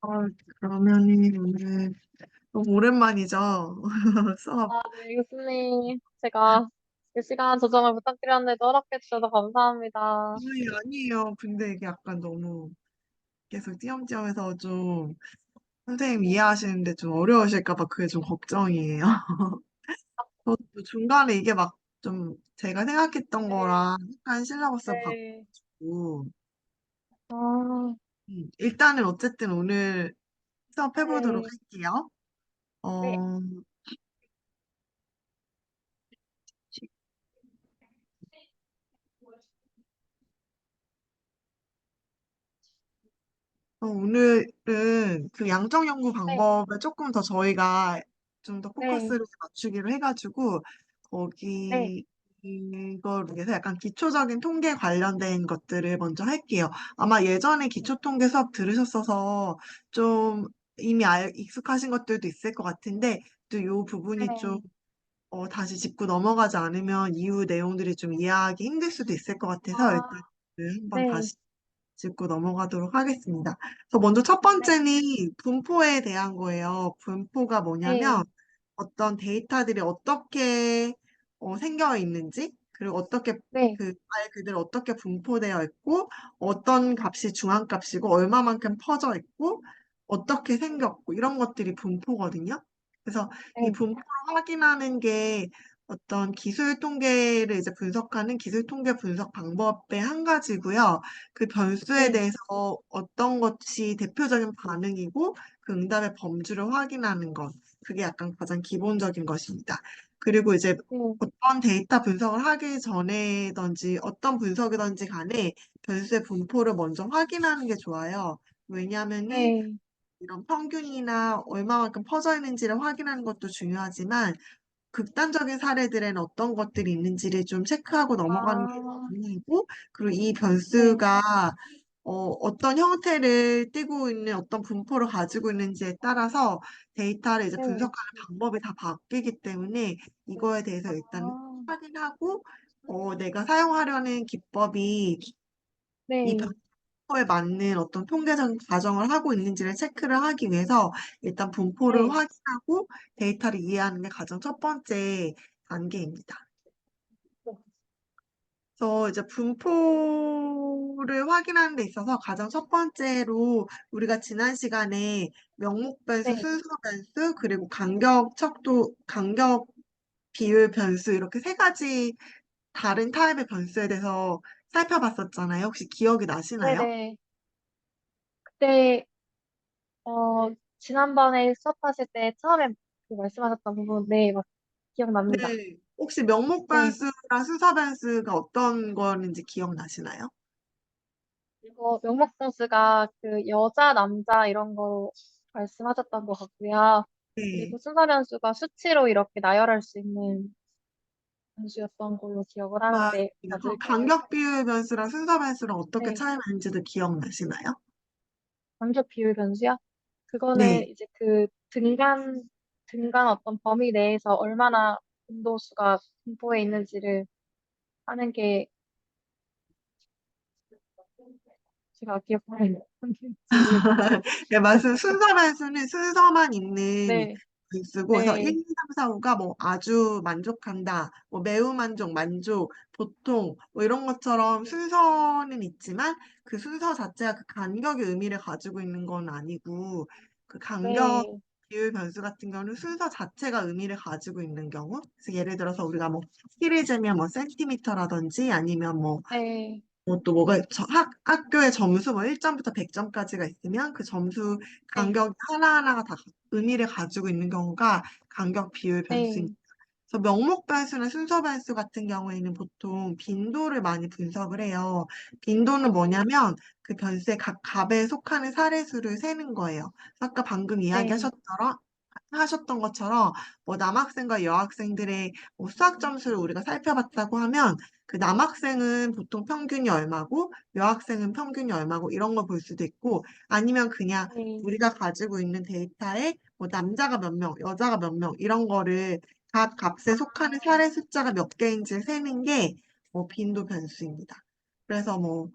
어, 그러면은 오늘 너무 오랜만이죠? 수업. 네, 교수님. 제가 그 시간 조정을 부탁드렸는데 허락해 주셔서 감사합니다. 아니에요. 근데 이게 약간 너무 계속 띄엄띄엄해서 좀 선생님 이해하시는데 좀 어려우실까 봐 그게 좀 걱정이에요. 저도 중간에 이게 막 좀 제가 생각했던 네, 거랑 약간 실라버스 네. 바꾸고 아, 일단은 어쨌든 오늘 수업 해보도록 네, 할게요. 네, 어, 오늘은 그 양적 연구 네, 방법을 조금 더 저희가 좀 더 네, 포커스를 맞추기로 해가지고 네, 거기 이걸 위해서 약간 기초적인 통계 관련된 것들을 먼저 할게요. 아마 예전에 기초 통계 수업 들으셨어서 좀 이미 익숙하신 것들도 있을 것 같은데 또 이 부분이 좀 네, 다시 짚고 넘어가지 않으면 이후 내용들이 좀 이해하기 힘들 수도 있을 것 같아서 일단 아, 한번 네, 다시 짚고 넘어가도록 하겠습니다. 그래서 먼저 첫 네, 번째는 분포에 대한 거예요. 분포가 뭐냐면 네, 어떤 데이터들이 어떻게 생겨 있는지, 그리고 어떻게 네, 그 말 그대로 어떻게 분포되어 있고, 어떤 값이 중앙값이고, 얼마만큼 퍼져 있고, 어떻게 생겼고, 이런 것들이 분포거든요. 그래서 이 네, 분포를 확인하는 게 어떤 기술 통계를 이제 분석하는 기술 통계 분석 방법의 한 가지고요. 그 변수에 네, 대해서 어떤 것이 대표적인 반응이고 그 응답의 범주를 확인하는 것. 그게 약간 가장 기본적인 것입니다. 그리고 이제 네, 어떤 데이터 분석을 하기 전에든지 어떤 분석이든지 간에 변수의 분포를 먼저 확인하는 게 좋아요. 왜냐하면은 네, 이런 평균이나 얼마만큼 퍼져 있는지를 확인하는 것도 중요하지만 극단적인 사례들에는 어떤 것들이 있는지를 좀 체크하고 넘어가는 게 아, 중요하고, 그리고 이 네, 변수가 어떤 형태를 띠고 있는 어떤 분포를 가지고 있는지에 따라서 데이터를 이제 네, 분석하는 방법이 다 바뀌기 때문에 이거에 대해서 일단 아, 확인하고, 내가 사용하려는 기법이 이 네, 분포에 맞는 어떤 통계적인 가정을 하고 있는지를 체크를 하기 위해서 일단 분포를 네, 확인하고 데이터를 이해하는 게 가장 첫 번째 단계입니다. 그래서 이제 분포를 확인하는 데 있어서 가장 첫 번째로 우리가 지난 시간에 명목 변수, 네, 순서 변수, 그리고 간격 척도, 간격 비율 변수 이렇게 세 가지 다른 타입의 변수에 대해서 살펴봤었잖아요. 혹시 기억이 네, 나시나요? 네. 그때 지난번에 수업하실 때 처음에 그 말씀하셨던 부분, 네, 막 기억납니다. 네. 혹시 명목 네, 변수랑 순서 변수가 어떤 거는지 기억나시나요? 이거 명목 선수가 그 여자, 남자 이런 거 말씀하셨던 것 같고요. 네. 그리고 순서 변수가 수치로 이렇게 나열할 수 있는 변수였던 걸로 기억을 하는데 맞습니다. 그럼 맞을까요? 간격 비율 변수랑 순서 변수랑 어떻게 네, 차이가 있는지도 기억나시나요? 간격 비율 변수요? 그거는 네. 이제 그 등간 어떤 범위 내에서 얼마나 빈도수가 분포해 있는지를 하는 게 제가 기억하는 건지 모르겠어요. 네, 말씀 순서 변수는 순서만 있는 네, 변수고, 그래서 1, 네, 2, 3, 4, 5가 뭐 아주 만족한다, 뭐 매우 만족, 만족, 보통, 뭐 이런 것처럼 순서는 있지만 그 순서 자체가 그 간격의 의미를 가지고 있는 건 아니고, 그 간격 네, 비율 변수 같은 경우는 순서 자체가 의미를 가지고 있는 경우, 그래서 예를 들어서 우리가 뭐 키를 재면 뭐 센티미터라든지 아니면 네, 또 뭐가 학교의 점수 뭐 1점부터 100점까지가 있으면 그 점수 네, 간격 하나하나가 다 의미를 가지고 있는 경우가 간격 비율 네, 변수입니다. 그래서 명목 변수나 순서 변수 같은 경우에는 보통 빈도를 많이 분석을 해요. 빈도는 뭐냐면 그 변수의 각 값에 속하는 사례수를 세는 거예요. 아까 방금 네, 하셨던 것처럼 뭐 남학생과 여학생들의 뭐 수학 점수를 우리가 살펴봤다고 하면 그 남학생은 보통 평균이 얼마고 여학생은 평균이 얼마고 이런 걸 볼 수도 있고 아니면 그냥 네, 우리가 가지고 있는 데이터에 뭐 남자가 몇 명, 여자가 몇 명 이런 거를 각 값에 속하는 사례 숫자가 몇 개인지 세는 게 빈도 변수입니다. 그래서 뭐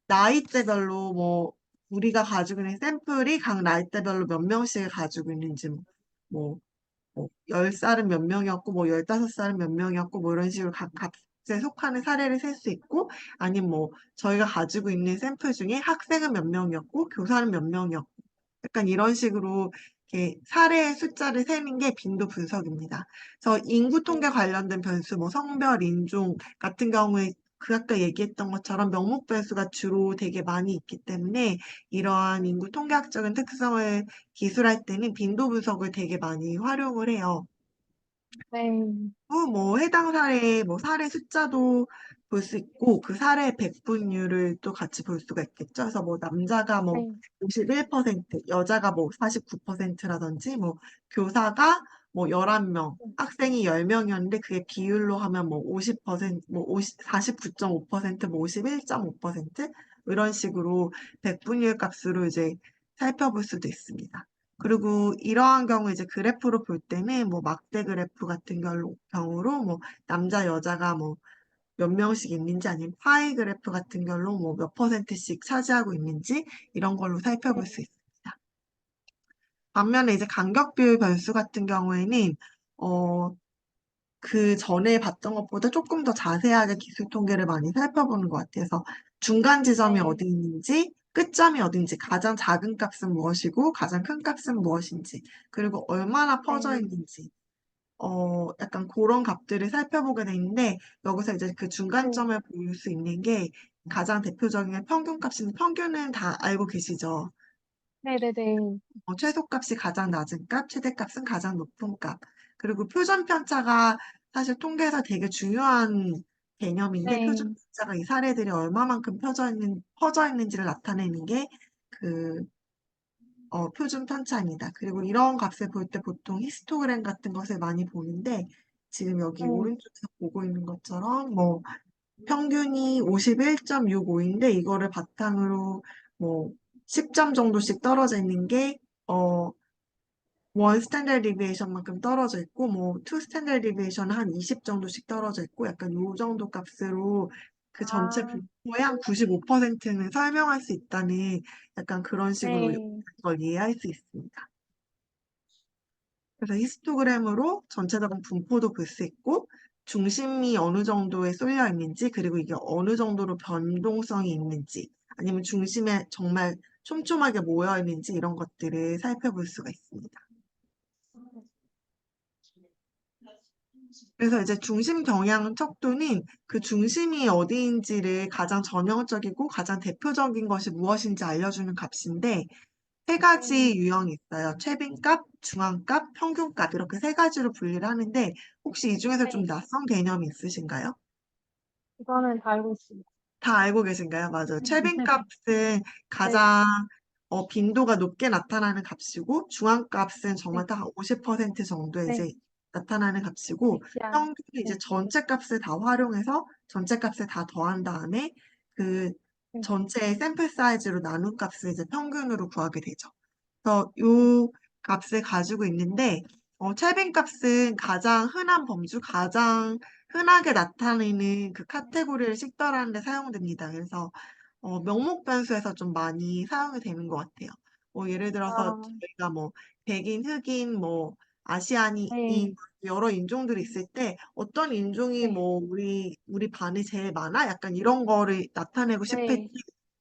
나이대별로 뭐 우리가 가지고 있는 샘플이 각 나이대별로 몇 명씩을 가지고 있는지, 뭐, 10살은 몇 명이었고, 뭐, 15살은 몇 명이었고, 뭐, 이런 식으로 각 값에 속하는 사례를 셀 수 있고, 아니면 뭐, 저희가 가지고 있는 샘플 중에 학생은 몇 명이었고, 교사는 몇 명이었고, 약간 이런 식으로 이렇게 사례의 숫자를 세는 게 빈도 분석입니다. 그래서 인구 통계 네, 관련된 변수, 뭐 성별, 인종 같은 경우에 그 아까 얘기했던 것처럼 명목 변수가 주로 되게 많이 있기 때문에 이러한 인구 통계학적인 특성을 기술할 때는 빈도 분석을 되게 많이 활용을 해요. 네, 뭐 해당 사례의 뭐 사례 숫자도 볼 수 있고 그 사례 백분율을 또 같이 볼 수가 있겠죠. 그래서 뭐 남자가 뭐 네, 51%, 여자가 뭐 49%라든지 뭐 교사가 뭐 11명, 학생이 10명이었는데 그게 비율로 하면 뭐 50%, 뭐 50, 49.5%, 뭐 51.5% 이런 식으로 백분율 값으로 이제 살펴볼 수도 있습니다. 그리고 이러한 경우 이제 그래프로 볼 때는 뭐 막대 그래프 같은 경우로 뭐 남자 여자가 뭐 몇 명씩 있는지 아니면 파이 그래프 같은 걸로 뭐 몇 퍼센트씩 차지하고 있는지 이런 걸로 살펴볼 네, 수 있습니다. 반면에 이제 간격 비율 변수 같은 경우에는 어, 그 전에 봤던 것보다 조금 더 자세하게 기술 통계를 많이 살펴보는 것 같아서 중간 지점이 네, 어디 있는지, 끝점이 어딘지, 가장 작은 값은 무엇이고, 가장 큰 값은 무엇인지, 그리고 얼마나 퍼져 네, 있는지, 약간 그런 값들을 살펴보게 되는데, 여기서 이제 그 네, 중간점을 볼 수 있는 게 가장 대표적인 평균 값인데, 평균은 다 알고 계시죠? 네, 네, 네, 최소값이 가장 낮은 값, 최대값은 가장 높은 값. 그리고 표준 편차가 사실 통계에서 되게 중요한 개념인데 표준 네, 편차가 이 사례들이 얼마만큼 퍼져 있는지를 나타내는 게 그, 표준 편차입니다. 그리고 이런 값을 볼 때 보통 히스토그램 같은 것을 많이 보는데 지금 여기 네, 오른쪽에서 보고 있는 것처럼 뭐 평균이 51.65인데 이거를 바탕으로 뭐 10점 정도씩 떨어져 있는 게 원 스탠다드 디비에이션만큼 떨어져 있고 뭐 투 스탠다드 디비에이션 한 20 정도씩 떨어져 있고 약간 요 정도 값으로 그 전체 아, 분포의 한 95%는 설명할 수 있다는 약간 그런 식으로 네, 이걸 이해할 수 있습니다. 그래서 히스토그램으로 전체적인 분포도 볼 수 있고 중심이 어느 정도에 쏠려 있는지 그리고 이게 어느 정도로 변동성이 있는지 아니면 중심에 정말 촘촘하게 모여 있는지 이런 것들을 살펴볼 수가 있습니다. 그래서 이제 중심 경향 척도는 그 중심이 어디인지를 가장 전형적이고 가장 대표적인 것이 무엇인지 알려주는 값인데 세 가지 네. 유형이 있어요. 최빈값, 중앙값, 평균값 이렇게 세 가지로 분리를 하는데 혹시 이 중에서 좀 네. 낯선 개념이 있으신가요? 이거는 다 알고 있습니다. 다 알고 계신가요? 맞아요. 최빈값은 네, 가장 빈도가 높게 나타나는 값이고 중앙값은 정말 네, 딱 50% 정도에 네, 이제 나타나는 값이고 일치한, 평균이 이제 네, 전체 값을 다 활용해서 전체 값을 다 더한 다음에 그 네, 전체 샘플 사이즈로 나눈 값을 이제 평균으로 구하게 되죠. 그래서 요 값을 가지고 있는데 최빈 값은 가장 흔한 범주, 가장 흔하게 나타내는 그 카테고리를 식별하는 데 사용됩니다. 그래서 명목 변수에서 좀 많이 사용이 되는 것 같아요. 예를 들어서 아, 저희가 뭐 백인, 흑인, 뭐 아시안인 네, 여러 인종들이 있을 때 어떤 인종이 네, 뭐 우리 반에 제일 많아? 약간 이런 거를 나타내고 싶을 때 네,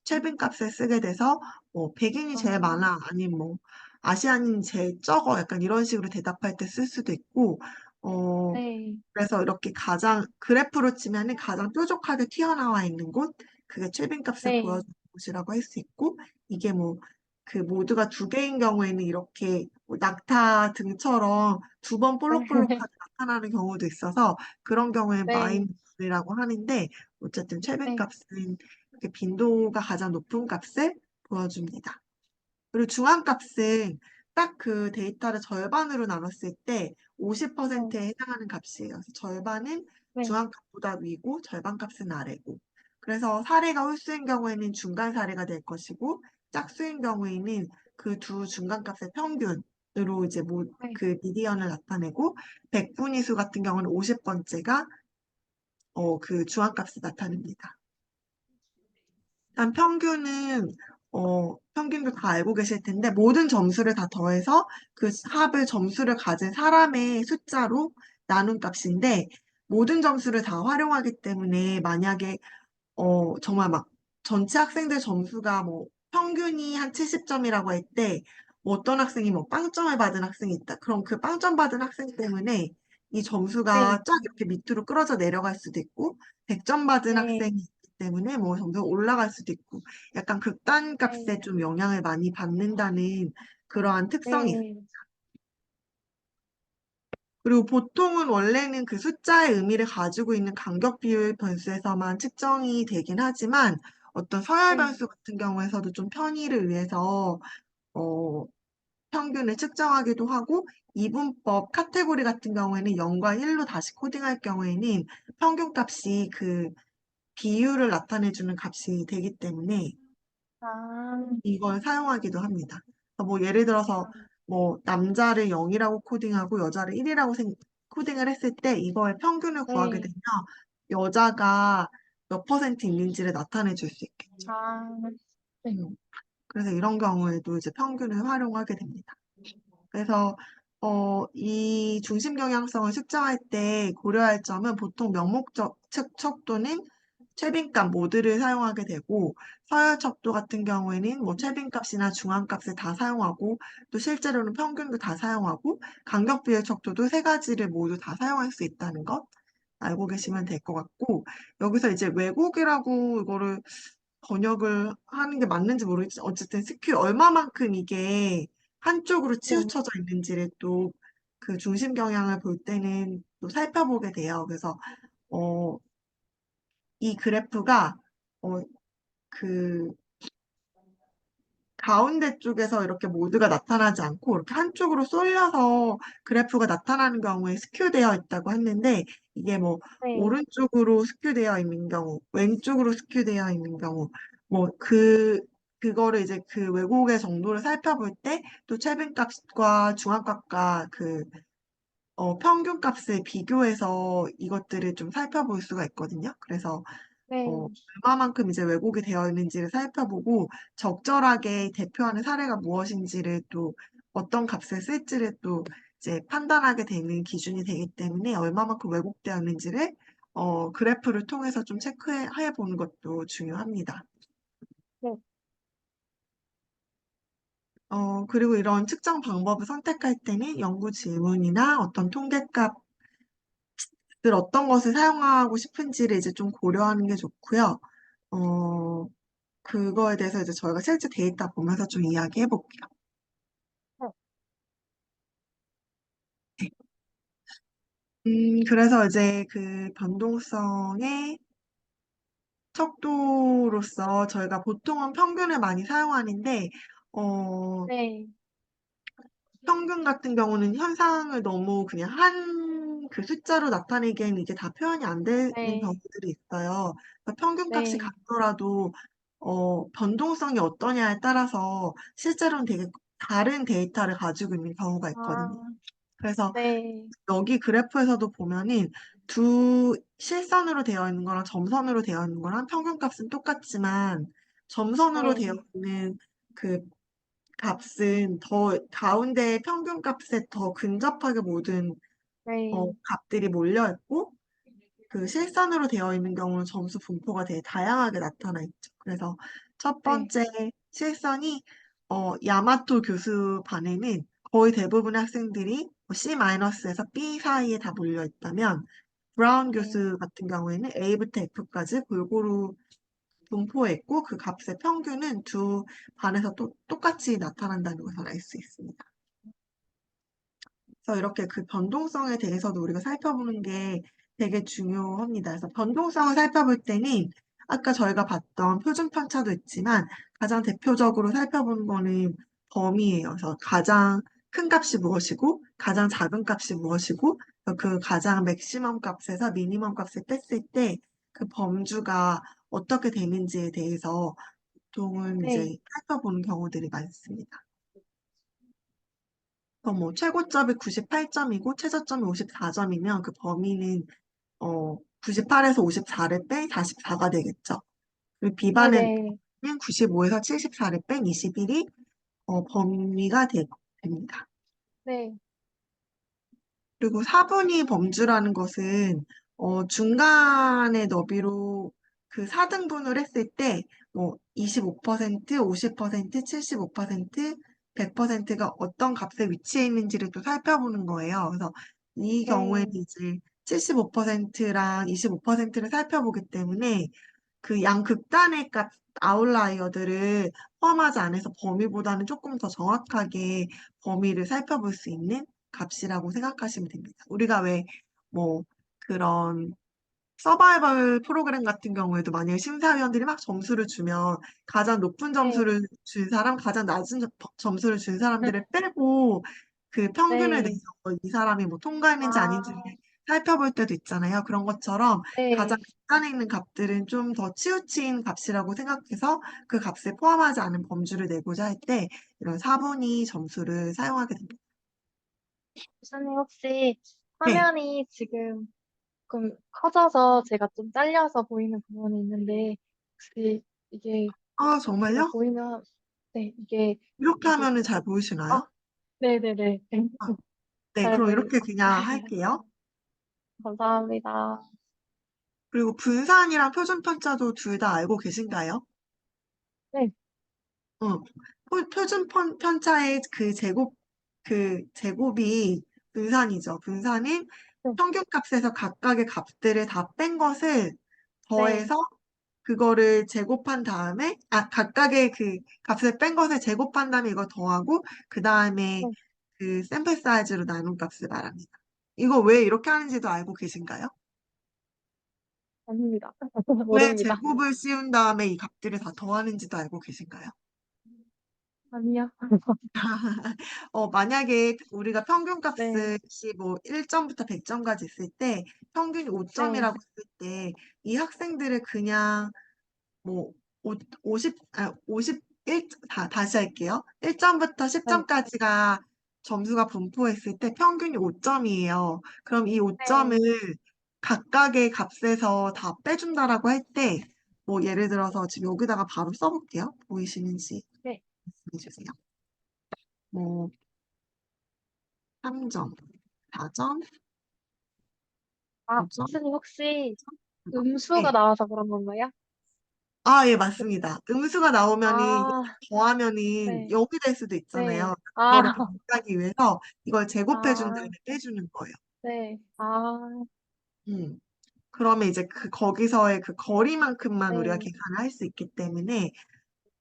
최빈 값을 쓰게 돼서 뭐 백인이 제일 아, 많아 아니면 뭐 아시안인이 제일 적어 약간 이런 식으로 대답할 때 쓸 수도 있고 어 네, 그래서 이렇게 가장 그래프로 치면은 가장 뾰족하게 튀어나와 있는 곳 그게 최빈 값을 네, 보여주는 곳이라고 할 수 있고 이게 뭐 그 모두가 두 개인 경우에는 이렇게 뭐 낙타 등처럼 두 번 네, 볼록볼록하게 나타나는 경우도 있어서 그런 경우엔 네, 마이너스라고 하는데 어쨌든 최빈 네, 값은 이렇게 빈도가 가장 높은 값을 보여줍니다. 그리고 중앙값은 딱 그 데이터를 절반으로 나눴을 때 네, 50%에 해당하는 값이에요. 그래서 절반은 네, 중앙값보다 위고 절반값은 아래고. 그래서 사례가 홀수인 경우에는 중간 사례가 될 것이고 짝수인 경우에는 그 두 중간값의 평균으로 이제 뭐 네, 그 미디언을 나타내고 백분위수 같은 경우는 50번째가 그 중앙값을 나타냅니다. 일단 평균은 평균도 다 알고 계실 텐데, 모든 점수를 다 더해서 그 합을 점수를 가진 사람의 숫자로 나눈 값인데, 모든 점수를 다 활용하기 때문에 만약에 정말 막 전체 학생들 점수가 뭐 평균이 한 70점이라고 할 때, 뭐 어떤 학생이 뭐 빵점을 받은 학생이 있다. 그럼 그 빵점 받은 학생 때문에 이 네, 점수가 쫙 이렇게 밑으로 끌어져 내려갈 수도 있고, 100점 받은 네, 학생이 있기 때문에 뭐 점수가 올라갈 수도 있고, 약간 극단값에 네, 좀 영향을 많이 받는다는 그러한 특성이 있어요. 네, 그리고 보통은 원래는 그 숫자의 의미를 가지고 있는 간격 비율 변수에서만 측정이 되긴 하지만 어떤 서열 네. 변수 같은 경우에서도 좀 편의를 위해서 어, 평균을 측정하기도 하고 이분법 카테고리 같은 경우에는 0과 1로 다시 코딩할 경우에는 평균 값이 그 비율을 나타내주는 값이 되기 때문에 아, 이걸 사용하기도 합니다. 그래서 뭐 예를 들어서 뭐 남자를 0이라고 코딩하고 여자를 1이라고 코딩을 했을 때 이거의 평균을 구하게 네, 되면 여자가 몇 퍼센트 있는지를 나타내 줄 수 있겠죠. 아, 네, 음. 그래서 이런 경우에도 이제 평균을 활용하게 됩니다. 그래서 이 중심 경향성을 측정할 때 고려할 점은 보통 명목적 척도는 최빈값 모드를 사용하게 되고 서열 척도 같은 경우에는 뭐 최빈값이나 중앙값을 다 사용하고 또 실제로는 평균도 다 사용하고 간격 비율 척도도 세 가지를 모두 다 사용할 수 있다는 것 알고 계시면 될 것 같고 여기서 이제 왜곡이라고 이거를 번역을 하는 게 맞는지 모르겠지만 어쨌든 스큐 얼마만큼 이게 한쪽으로 네, 치우쳐져 있는지를 또 그 중심 경향을 볼 때는 또 살펴보게 돼요. 그래서 어, 이 그래프가 그 가운데 쪽에서 이렇게 모두가 나타나지 않고 이렇게 한쪽으로 쏠려서 그래프가 나타나는 경우에 스큐되어 있다고 했는데 이게 뭐 네, 오른쪽으로 스큐되어 있는 경우, 왼쪽으로 스큐되어 있는 경우, 뭐 그거를 이제 그 왜곡의 정도를 살펴볼 때 또 최빈값과 중앙값과 그 평균값을 비교해서 이것들을 좀 살펴볼 수가 있거든요. 그래서 네, 얼마만큼 이제 왜곡이 되어 있는지를 살펴보고 적절하게 대표하는 사례가 무엇인지를 또 어떤 값을 쓸지를 또 이제 판단하게 되는 기준이 되기 때문에 얼마만큼 왜곡되어 있는지를 그래프를 통해서 좀 체크해 보는 것도 중요합니다. 네, 그리고 이런 측정 방법을 선택할 때는 연구 질문이나 어떤 통계값 어떤 것을 사용하고 싶은지를 이제 좀 고려하는 게 좋고요. 어, 그거에 대해서 이제 저희가 실제 데이터 보면서 좀 이야기해 볼게요. 네, 그래서 이제 그 변동성의 척도로서 저희가 보통은 평균을 많이 사용하는데, 어, 네, 평균 같은 경우는 현상을 너무 그냥 한 그 숫자로 나타내기에는 이게 다 표현이 안 되는 네, 경우들이 있어요. 그러니까 평균값이 네, 같더라도 변동성이 어떠냐에 따라서 실제로는 되게 다른 데이터를 가지고 있는 경우가 있거든요. 아, 그래서 네, 여기 그래프에서도 보면은 두 실선으로 되어 있는 거랑 점선으로 되어 있는 거랑 평균값은 똑같지만 점선으로 되어 네, 있는 그 값은 더 가운데 평균값에 더 근접하게 모든 네, 값들이 몰려 있고 그 실선으로 되어 있는 경우는 점수 분포가 되게 다양하게 나타나 있죠. 그래서 첫 네, 번째 실선이 야마토 교수 반에는 거의 대부분의 학생들이 C-에서 B 사이에 다 몰려 있다면 브라운 네, 교수 같은 경우에는 A부터 F까지 골고루 분포해 있고 그 값의 평균은 두 반에서 또 똑같이 나타난다는 것을 알 수 있습니다. 그래서 이렇게 그 변동성에 대해서도 우리가 살펴보는 게 되게 중요합니다. 그래서 변동성을 살펴볼 때는 아까 저희가 봤던 표준 편차도 있지만 가장 대표적으로 살펴보는 거는 범위예요. 그래서 가장 큰 값이 무엇이고 가장 작은 값이 무엇이고 그 가장 맥시멈 값에서 미니멈 값을 뺐을 때 그 범주가 어떻게 되는지에 대해서 보통은 네, 이제 살펴보는 경우들이 많습니다. 뭐 최고점이 98점이고 최저점이 54점이면 그 범위는 98에서 54를 뺀 44가 되겠죠. 그리고 네, 비반은 네, 95에서 74를 뺀 21이 범위가 됩니다. 네, 그리고 사분위 범주라는 것은 중간의 너비로 그 4등분을 했을 때 뭐 25%, 50%, 75%, 100%가 어떤 값에 위치해 있는지를 또 살펴보는 거예요. 그래서 이 경우에는 네, 이제 75%랑 25%를 살펴보기 때문에 그 양극단의 값 아웃라이어들을 포함하지 않아서 범위보다는 조금 더 정확하게 범위를 살펴볼 수 있는 값이라고 생각하시면 됩니다. 우리가 왜 뭐 그런 서바이벌 프로그램 같은 경우에도 만약에 심사위원들이 막 점수를 주면 가장 높은 네, 점수를 준 사람, 가장 낮은 점수를 준 사람들을 빼고 그 평균을 네. 내서 이 사람이 뭐 통과했는지 아닌지를 아, 살펴볼 때도 있잖아요. 그런 것처럼 가장 네. 극단에 있는 값들은 좀 더 치우친 값이라고 생각해서 그 값에 포함하지 않은 범주를 내고자 할 때 이런 사분위 점수를 사용하게 됩니다. 교수님 혹시 네. 화면이 지금 조금 커져서 제가 좀 잘려서 보이는 부분이 있는데 혹시 이게 아, 제가 정말요? 보이면 네, 이렇게 이게 하면은 잘 아, 보이시나요? 네네네. 아, 네, 잘 그럼 보입니다. 이렇게 그냥 할게요. 감사합니다. 그리고 분산이랑 표준편차도 둘 다 알고 계신가요? 네, 어, 표준편차의 그 제곱이 분산이죠. 분산은 네, 평균값에서 각각의 값들을 다 뺀 것을 네, 더해서 그거를 제곱한 다음에, 각각의 그 값을 뺀 것을 제곱한 다음에 이거 더하고, 그 다음에 네, 그 샘플 사이즈로 나눈 값을 말합니다. 이거 왜 이렇게 하는지도 알고 계신가요? 아닙니다. 왜 모릅니다. 제곱을 씌운 다음에 이 값들을 다 더하는지도 알고 계신가요? 아니요. 만약에 우리가 네, 평균값이 뭐 1점부터 100점까지 있을 때 평균이 네, 5점이라고 했을 때 이 학생들을 그냥 뭐 50, 51, 다시 할게요. 1점부터 네, 10점까지가 점수가 분포했을 때 평균이 5점이에요. 그럼 이 5점을 네, 각각의 값에서 다 빼준다라고 할 때, 뭐 예를 들어서 지금 여기다가 바로 써볼게요. 보이시는지 네. 말씀해 주세요. 뭐 3점, 4점, 아, 5점, 교수님 혹시 9점. 음수가 네. 나와서 그런 건가요? 아, 예, 맞습니다. 음수가 나오면은 이걸 아, 더하면은 네, 0이 될 수도 네. 있잖아요. 아, 그거를 방지하기 위해서 이걸 제곱해준 다음에 아, 빼주는 거예요. 네. 아, 음. 그러면 이제 거기서의 그 거리만큼만 우리가 네, 계산을 할 수 있기 때문에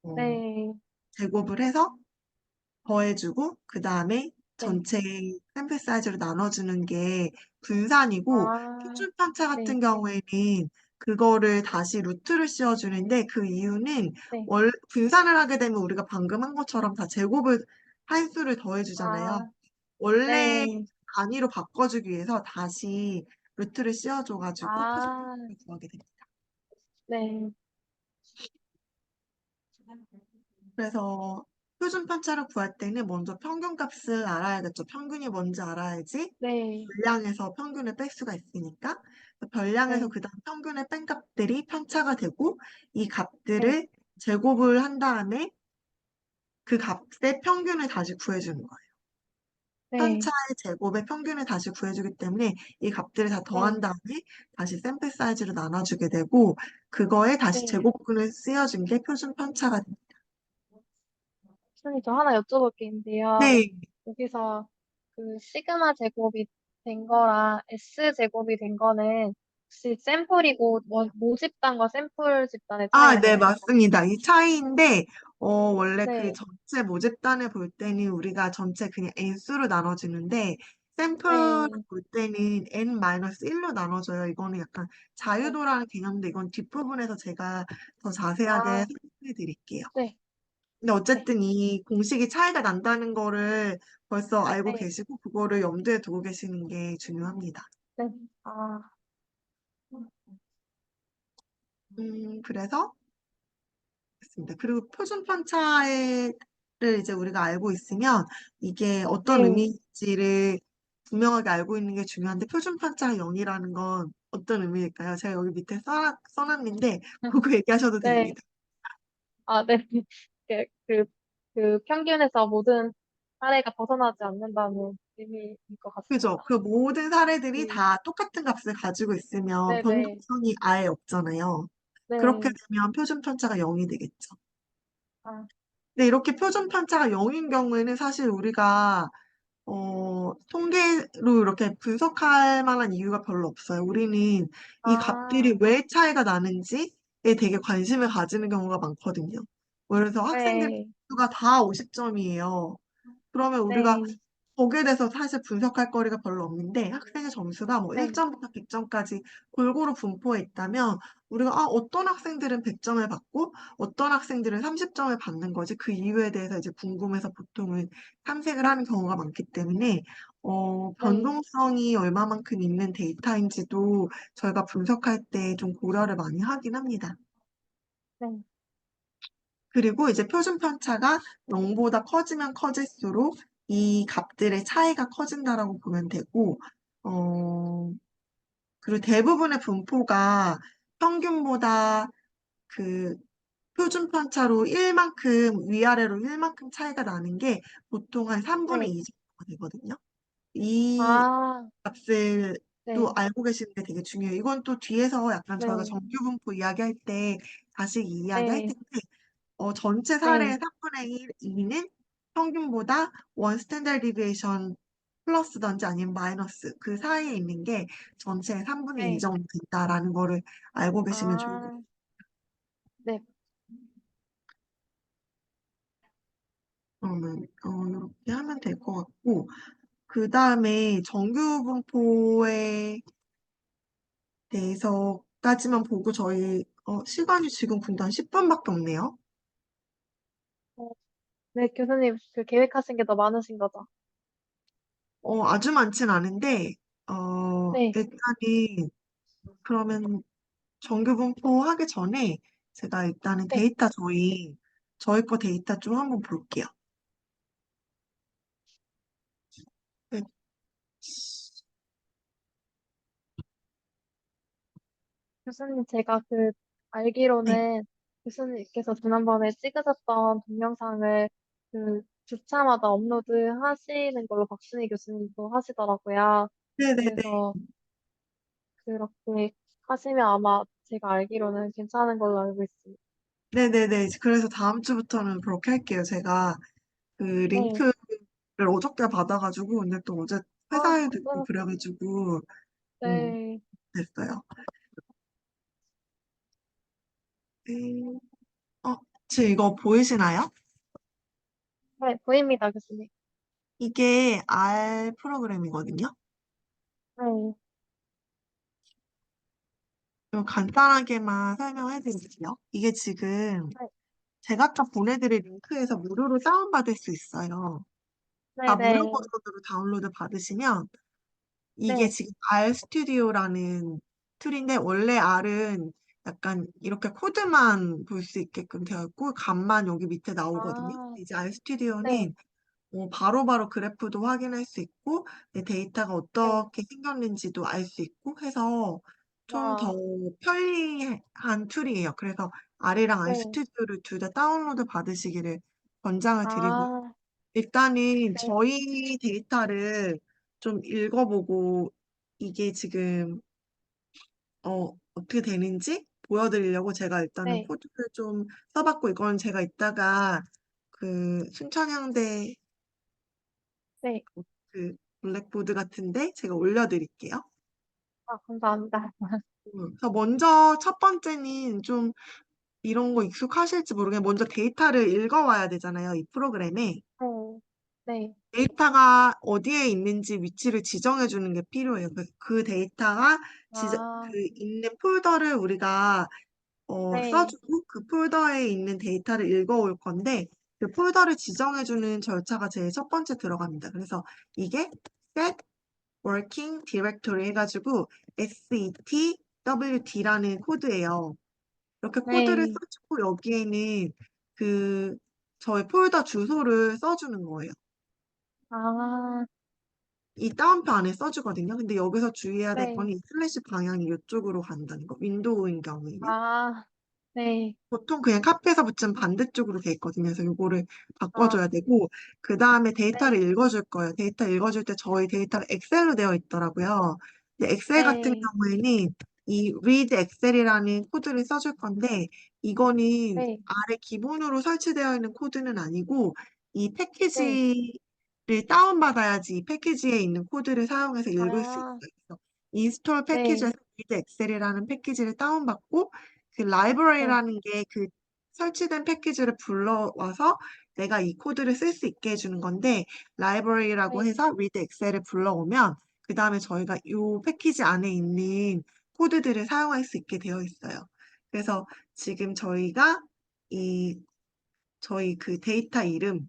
어, 네. 제곱을 해서 더해주고 그 다음에 네. 전체 샘플 사이즈로 나눠주는 게 분산이고 아, 표준편차 네, 같은 경우에는 그거를 다시 루트를 씌워주는데 그 이유는 네. 분산을 하게 되면 우리가 방금 한 것처럼 다 제곱을 한 수를 더해주잖아요. 아, 원래 네. 단위로 바꿔주기 위해서 다시 루트를 씌워줘가지고 아, 표준편차를 구하게 됩니다. 네, 그래서 표준편차를 구할 때는 먼저 평균값을 알아야겠죠. 평균이 뭔지 알아야지 네, 별량에서 평균을 뺄 수가 있으니까 그 별량에서 네, 그다음 평균을 뺀 값들이 편차가 되고 이 네, 값들을 제곱을 한 다음에 그 값의 평균을 다시 구해주는 거예요. 네, 편차의 제곱의 평균을 다시 구해주기 때문에 이 값들을 다 더한 네, 다음에 다시 샘플 사이즈로 나눠주게 되고 그거에 다시 네. 제곱근을 쓰여준 게 표준 편차가 됩니다. 선생님, 저 하나 여쭤볼 게 있는데요. 네. 여기서 그 시그마 제곱이 된 거랑 S 제곱이 된 거는 혹시 샘플이고 모집단과 샘플 집단의 아, 네, 차이인가요? 맞습니다. 이 차이인데, 원래 그 네, 전체 모집단을 볼 때는 우리가 전체 그냥 n수로 나눠주는데, 샘플을 네, 볼 때는 n-1로 나눠져요. 이거는 약간 네. 자유도라는 개념인데, 이건 뒷부분에서 제가 더 자세하게 아, 설명해 드릴게요. 네, 근데 네, 어쨌든 이 공식이 차이가 난다는 거를 벌써 알고 네, 계시고, 그거를 염두에 두고 계시는 게 중요합니다. 네. 아, 그래서, 있습니다. 그리고 표준 편차를 이제 우리가 알고 있으면 이게 어떤 네. 의미인지를 분명하게 알고 있는 게 중요한데 표준 편차가 0이라는 건 어떤 의미일까요? 제가 여기 밑에 써놨는데 보고 얘기하셔도 네. 됩니다. 아, 네. 그, 그, 그 평균에서 모든 사례가 벗어나지 않는다는 의미인 것 그죠? 같습니다. 그 모든 사례들이 네, 다 똑같은 값을 가지고 있으면 네네, 변동성이 아예 없잖아요. 그렇게 네. 되면 표준 편차가 0이 되겠죠. 아, 근데 이렇게 표준 편차가 0인 경우에는 사실 우리가 통계로 이렇게 분석할 만한 이유가 별로 없어요. 우리는 이 값들이 아, 왜 차이가 나는지에 되게 관심을 가지는 경우가 많거든요. 그래서 학생들 네, 수가 다 50점이에요. 그러면 우리가 네, 거기에 대해서 사실 분석할 거리가 별로 없는데 학생의 점수가 뭐 네, 1점부터 100점까지 골고루 분포해 있다면 우리가 어떤 학생들은 100점을 받고 어떤 학생들은 30점을 받는 거지 그 이유에 대해서 이제 궁금해서 보통은 탐색을 하는 경우가 많기 때문에 네, 변동성이 얼마만큼 있는 데이터인지도 저희가 분석할 때 좀 고려를 많이 하긴 합니다. 네, 그리고 이제 표준 편차가 0보다 커지면 커질수록 이 값들의 차이가 커진다라고 보면 되고, 어, 그리고 대부분의 분포가 평균보다 그 표준 편차로 1만큼 위아래로 1만큼 차이가 나는 게 보통 한 3분의 네. 2 정도가 되거든요. 이 아, 값을 또 네, 알고 계시는 게 되게 중요해요. 이건 또 뒤에서 약간 저희가 네, 정규 분포 이야기할 때 다시 이야기할 네, 텐데 전체 사례의 네, 3분의 2는 평균보다 원 스탠다드 디비에이션 플러스든지 아니면 마이너스 그 사이에 있는 게 전체의 3분의 2 네. 정도 된다라는 거를 알고 계시면 좋을 것 아, 네. 같아요. 그러면 이렇게 하면 될 것 같고 그 다음에 정규 분포에 대해서까지만 보고 저희 시간이 지금 분당 10분밖에 없네요. 어, 네, 교수님, 그 계획하신 게 더 많으신 거죠? 아주 많진 않은데 네, 일단은 그러면 정규 분포하기 전에 제가 일단은 네. 데이터 저희 거 데이터 좀 한번 볼게요. 네, 교수님, 제가 그, 네, 알기로는 교수님께서 지난번에 찍으셨던 동영상을 그 주차마다 업로드 하시는 걸로 박순희 교수님도 하시더라고요. 네네네. 그래서 그렇게 하시면 아마 제가 알기로는 괜찮은 걸로 알고 있습니다. 네네네. 그래서 다음 주부터는 그렇게 할게요. 제가 그 네. 링크를 어저께 받아가지고 근데 또 어제 아, 회사에도 있고 그래가지고 음, 네. 됐어요. 네. 지금 이거 보이시나요? 네, 보입니다, 교수님. 이게 R 프로그램이거든요. 네. 좀 간단하게만 설명해 드릴게요. 이게 지금 네, 제가 아까 보내드린 링크에서 무료로 다운받을 수 있어요. 네, 무료 네. 버전으로 다운로드 받으시면 이게 네. 지금 R 스튜디오라는 툴인데 원래 R은 약간 이렇게 코드만 볼 수 있게끔 되어 있고 값만 여기 밑에 나오거든요. 아, 이제 R 네. 스튜디오는 바로바로 그래프도 확인할 수 있고 내 데이터가 네. 어떻게 생겼는지도 알 수 있고 해서 좀 더 와, 편리한 툴이에요. 그래서 R이랑 R 네. 스튜디오를 둘 다 다운로드 받으시기를 권장을 드리고요. 아, 일단은 네. 저희 데이터를 좀 읽어보고 이게 지금 어떻게 되는지 보여드리려고 제가 일단은 네. 코드를 좀 써봤고 이건 제가 이따가 그 순천향대 네. 그 블랙보드 같은데 제가 올려드릴게요. 아, 감사합니다. 그래서 먼저 첫 번째는 좀 이런 거 익숙하실지 모르겠는데 먼저 데이터를 읽어와야 되잖아요. 이 프로그램에. 네. 네. 데이터가 어디에 있는지 위치를 지정해 주는 게 필요해요. 그 데이터가 아, 있는 폴더를 우리가 네. 써주고 그 폴더에 있는 데이터를 읽어올 건데 그 폴더를 지정해 주는 절차가 제일 첫 번째 들어갑니다. 그래서 이게 set working directory 해가지고 setwd라는 코드예요. 이렇게 코드를 네. 써주고 여기에는 그 저희 폴더 주소를 써주는 거예요. 아, 이 다운표 안에 써주거든요. 근데 여기서 주의해야 될 네. 거는 이 슬래시 방향이 이쪽으로 간다는 거. 윈도우인 경우에는. 아, 네, 보통 그냥 카피해서 붙이면 반대쪽으로 돼 있거든요. 그래서 요거를 아, 바꿔줘야 되고, 그 다음에 데이터를 네, 읽어줄 거예요. 데이터 읽어줄 때 저희 데이터가 엑셀로 되어 있더라고요. 근데 엑셀 같은 네, 경우에는 이 read 엑셀이라는 코드를 써줄 건데, 이거는 네, 아래 기본으로 설치되어 있는 코드는 아니고, 이 네, 패키지를 다운받아야지 이 패키지에 있는 코드를 사용해서 읽을 수 아, 있어요. 그래서 인스톨 네, 패키지에서 read 엑셀이라는 패키지를 다운받고, 그 네, 라이브러리라는 게 그 설치된 패키지를 불러와서 내가 이 코드를 쓸 수 있게 해주는 건데 라이브러리라고 네, 해서 read 엑셀을 불러오면 그 다음에 저희가 이 패키지 안에 있는 코드들을 사용할 수 있게 되어 있어요. 그래서 지금 저희가 이 저희 그 데이터 이름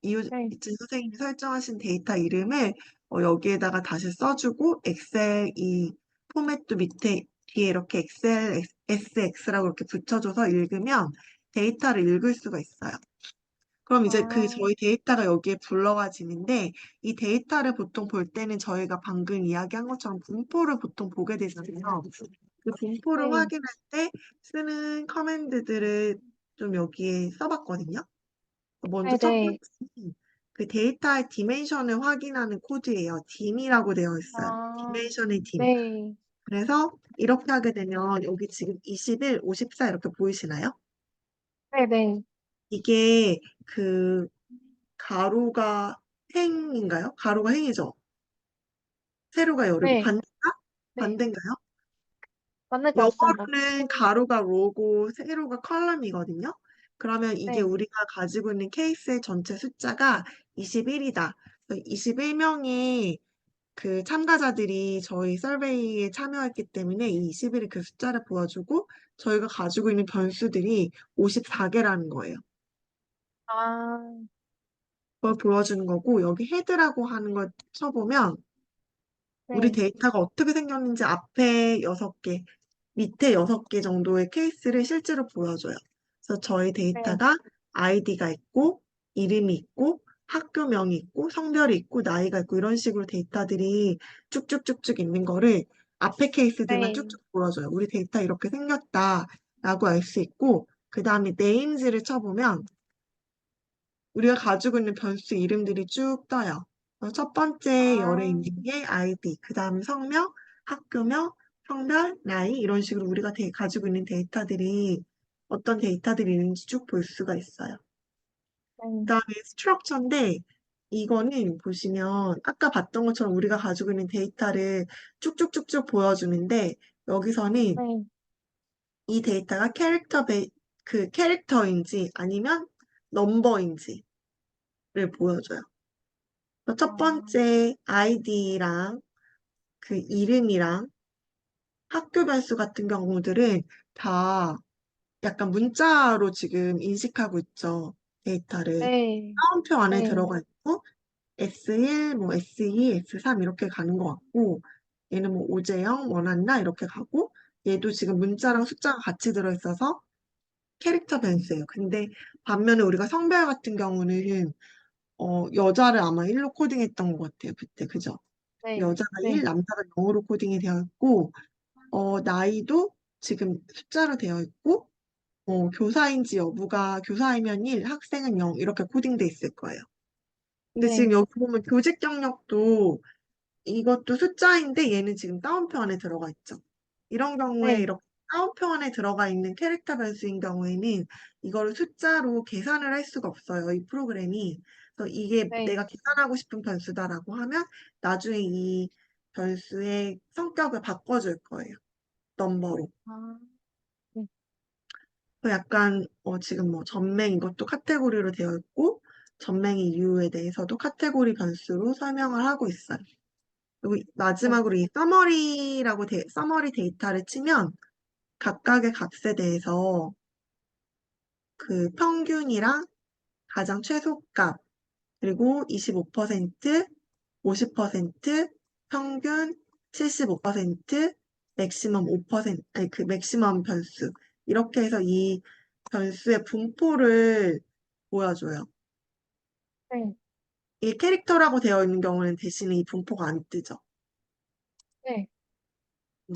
네, 이진 선생님이 설정하신 데이터 이름을 여기에다가 다시 써주고 엑셀 이 포맷도 밑에 뒤에 이렇게 엑셀 SX라고 이렇게 붙여줘서 읽으면 데이터를 읽을 수가 있어요. 그럼 이제 그 아, 저희 데이터가 여기에 불러와지는데 이 데이터를 보통 볼 때는 저희가 방금 이야기한 것처럼 분포를 보통 보게 되잖아요. 그 분포를 네, 확인할 때 쓰는 커맨드들을 좀 여기에 써봤거든요. 먼저 네, 첫 네, 번째는 그 데이터의 디멘션을 확인하는 코드예요. dim이라고 되어 있어요. 아, 디멘션의 dim. 네, 그래서 이렇게 하게 되면 여기 지금 21, 54 이렇게 보이시나요? 네, 네, 이게 그 가로가 행인가요? 가로가 행이죠. 세로가 열이고 네, 반대가? 네, 반대인가요? 맞는 것 같습니다. 영어로는 가로가 로고 세로가 컬럼이거든요. 그러면 이게 네, 우리가 가지고 있는 케이스의 전체 숫자가 21이다. 21명의 그 참가자들이 저희 서베이에 참여했기 때문에 이 21이 그 숫자를 보여주고 저희가 가지고 있는 변수들이 54개라는 거예요. 아, 그걸 보여주는 거고 여기 헤드라고 하는 걸 쳐보면 우리 네, 데이터가 어떻게 생겼는지 앞에 6개, 밑에 6개 정도의 케이스를 실제로 보여줘요. 그래서 저희 네, 데이터가 아이디가 있고, 이름이 있고, 학교명이 있고, 성별이 있고, 나이가 있고, 이런 식으로 데이터들이 쭉쭉쭉쭉 있는 거를 앞에 케이스들만 네, 쭉쭉 보여줘요. 우리 데이터 이렇게 생겼다라고 알 수 있고, 그 다음에 네임즈를 쳐보면 우리가 가지고 있는 변수 이름들이 쭉 떠요. 첫 번째 열에 아, 있는 게 아이디, 그 다음 성명, 학교명, 성별, 나이 이런 식으로 우리가 가지고 있는 데이터들이 어떤 데이터들이 있는지 쭉 볼 수가 있어요. 그 네, 다음에 스트럭처인데 이거는 보시면 아까 봤던 것처럼 우리가 가지고 있는 데이터를 쭉쭉쭉쭉 보여주는데 여기서는 네, 이 데이터가 그 캐릭터인지 아니면 넘버인지를 보여줘요. 첫 아, 번째 아이디랑 그 이름이랑 학교 변수 같은 경우들은 다 약간 문자로 지금 인식하고 있죠. 데이터를. 네, 따옴표 안에 네, 들어가 있고 S1, 뭐 S2, S3 이렇게 가는 것 같고 얘는 뭐 오재영, 원한나 이렇게 가고 얘도 지금 문자랑 숫자가 같이 들어있어서 캐릭터 변수예요. 근데 반면에 우리가 성별 같은 경우는 여자를 아마 1로 코딩했던 것 같아요. 그때 그죠? 네, 여자가 1, 네, 남자가 0으로 코딩이 되어 있고, 나이도 지금 숫자로 되어 있고, 교사인지 여부가 교사이면 1, 학생은 0, 이렇게 코딩돼 있을 거예요. 근데 지금 네, 여기 보면 교직 경력도 이것도 숫자인데 얘는 지금 따옴표 안에 들어가 있죠. 이런 경우에 네, 이렇게 따옴표 안에 들어가 있는 캐릭터 변수인 경우에는 이거를 숫자로 계산을 할 수가 없어요. 이 프로그램이. 그래서 이게 네, 내가 계산하고 싶은 변수다라고 하면 나중에 이 변수의 성격을 바꿔줄 거예요. 넘버로. 아, 네, 약간 지금 뭐 전맹 이것도 카테고리로 되어 있고 전맹 이유에 대해서도 카테고리 변수로 설명을 하고 있어요. 그리고 네, 마지막으로 이 서머리 데이터를 치면 각각의 값에 대해서 그 평균이랑 가장 최소값, 그리고 25%, 50%, 평균 75%, 맥시멈 5%, 아니 그 맥시멈 변수. 이렇게 해서 이 변수의 분포를 보여줘요. 네, 이 캐릭터라고 되어 있는 경우는 대신에 이 분포가 안 뜨죠. 네. 음.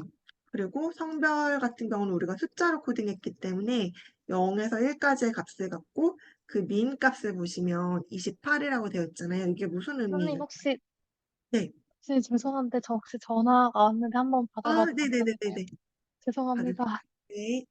그리고 성별 같은 경우는 우리가 숫자로 코딩했기 때문에 0에서 1까지의 값을 갖고 그 민 값을 보시면 28이라고 되어 있잖아요. 이게 무슨 선생님 의미예요? 혹시, 네. 혹시 죄송한데 저 혹시 전화가 왔는데 한번 아, 받아봐도 괜찮을까요? 네네네네네. 죄송합니다. 받을게요. 네.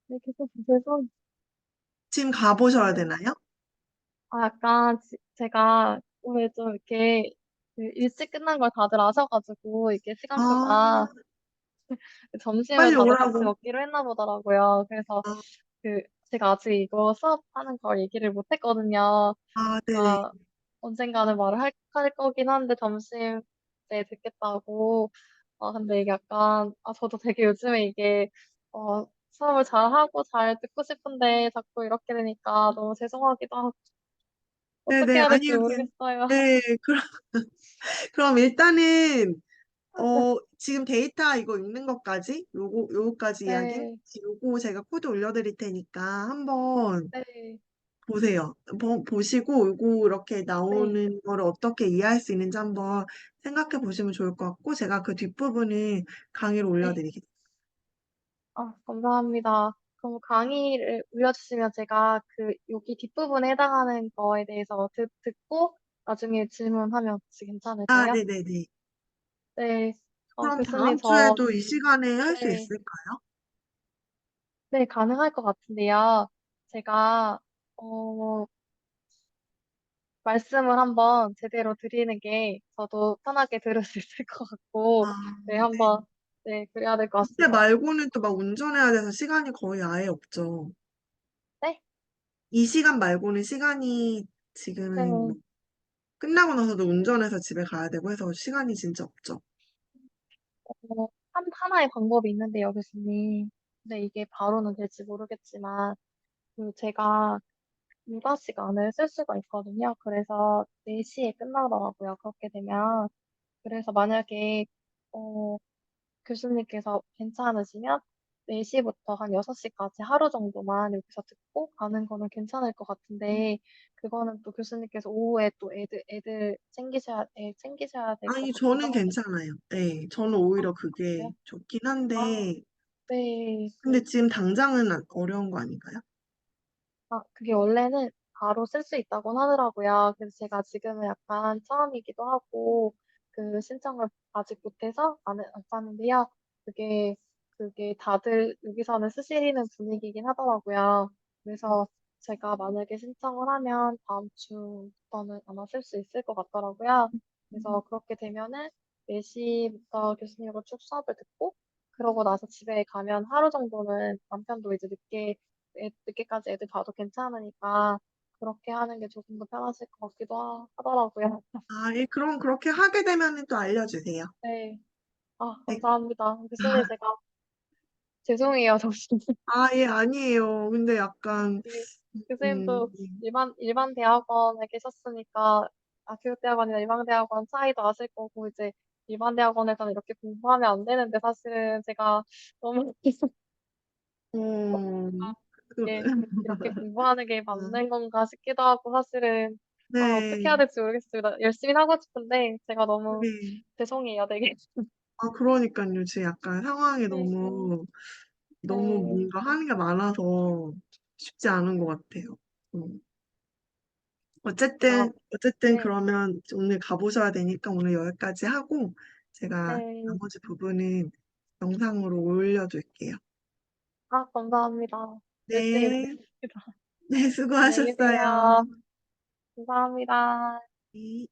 네, 계속 죄송, 지금 가보셔야 네. 되나요? 약간 제가 오늘 좀 이렇게 그 일찍 끝난 걸 다들 아셔가지고 이게 시간표가 아, 점심을 빨리 다들 같이 오라고. 먹기로 했나 보더라고요. 그래서 아, 그 제가 아직 이거 수업하는 걸 얘기를 못 했거든요. 아, 네네. 그러니까 언젠가는 말을 할 거긴 한데 점심 때 듣겠다고. 근데 이게 약간 저도 되게 요즘에 이게 수업을 잘 하고 잘 듣고 싶은데 자꾸 이렇게 되니까 너무 죄송하기도 하고 어떻게 네네. 해야 될지 아니요, 모르겠어요. 네. 그럼 일단은, 지금 데이터 이거 읽는 것까지, 요거까지 이야기, 네, 요거 제가 코드 올려드릴 테니까 한번 네, 보세요. 보시고 요거 이렇게 네, 나오는 거를 어떻게 이해할 수 있는지 한번 생각해 보시면 좋을 것 같고, 제가 그 뒷부분을 강의로 네. 올려드리겠습니다. 감사합니다. 그럼 강의를 올려주시면 제가 그 여기 뒷부분에 해당하는 거에 대해서 듣고 나중에 질문하면 혹시 아, 괜찮을까요? 네네네. 네. 그럼 교수님 다음 저, 주에도 이 시간에 할 수 네, 있을까요? 네, 가능할 것 같은데요. 제가, 어, 말씀을 한번 제대로 드리는 게 저도 편하게 들을 수 있을 것 같고, 아, 네, 네. 한번, 네, 그래야 될 것 그때 같습니다. 말고는 또 막 운전해야 돼서 시간이 거의 아예 없죠. 네? 이 시간 말고는 시간이 지금은 뭐 네. 끝나고 나서도 운전해서 집에 가야 되고 해서 시간이 진짜 없죠. 하나의 방법이 있는데요, 교수님. 근데 이게 바로는 될지 모르겠지만, 제가 육아 시간을 쓸 수가 있거든요. 그래서 4시에 끝나더라고요. 그렇게 되면. 그래서 만약에, 어, 교수님께서 괜찮으시면 4시부터 한 6시까지 하루 정도만 여기서 듣고 가는 거는 괜찮을 것 같은데, 그거는 또 교수님께서 오후에 또 애들 챙기셔야 될 것 아니, 같기도 저는 하고. 괜찮아요. 네, 저는 아, 오히려 그게 그래요? 좋긴 아, 한데, 네. 근데 지금 당장은 어려운 거 아닌가요? 그게 원래는 바로 쓸 수 있다고 하더라고요. 그래서 제가 지금은 약간 처음이기도 하고, 그 신청을 아직 못해서 안 봤는데요. 그게, 그게 다들 여기서는 쓰시는 분위기긴 하더라고요. 그래서 제가 만약에 신청을 하면 다음 주부터는 아마 쓸 수 있을 것 같더라고요. 그래서 그렇게 되면은 4시부터 교수님과 쭉 수업을 듣고, 그러고 나서 집에 가면 하루 정도는 남편도 이제 늦게까지 애들 봐도 괜찮으니까 그렇게 하는 게 조금 더 편하실 것 같기도 하더라고요. 아, 예, 그럼 그렇게 하게 되면 또 알려주세요. 네. 네. 감사합니다. 교수님, 제가 죄송해요, 정신. 아, 예, 아니에요. 근데 약간, 이 음, 교수님도 일반 대학원에 계셨으니까, 교육대학원이나 일반 대학원 차이도 아실 거고, 이제 일반 대학원에서는 이렇게 공부하면 안 되는데, 사실은 제가 너무 음, 그, 이게 이렇게 공부하는 게 아, 맞는 건가 싶기도 하고, 사실은 어떻게 해야 네, 될지 모르겠습니다. 열심히 하고 싶은데, 제가 너무 네. 죄송해요, 되게. 아, 그러니까요. 지금 약간 상황이 네, 너무 너무 네, 뭔가 하는 게 많아서 쉽지 않은 것 같아요. 음. 아, 어쨌든 네, 그러면 오늘 가보셔야 되니까 오늘 여기까지 하고 제가 네. 나머지 부분은 영상으로 올려둘게요. 아, 감사합니다. 열심히 네, 듣겠습니다. 네, 안녕히 수고하셨어요. 계세요. 감사합니다. 네.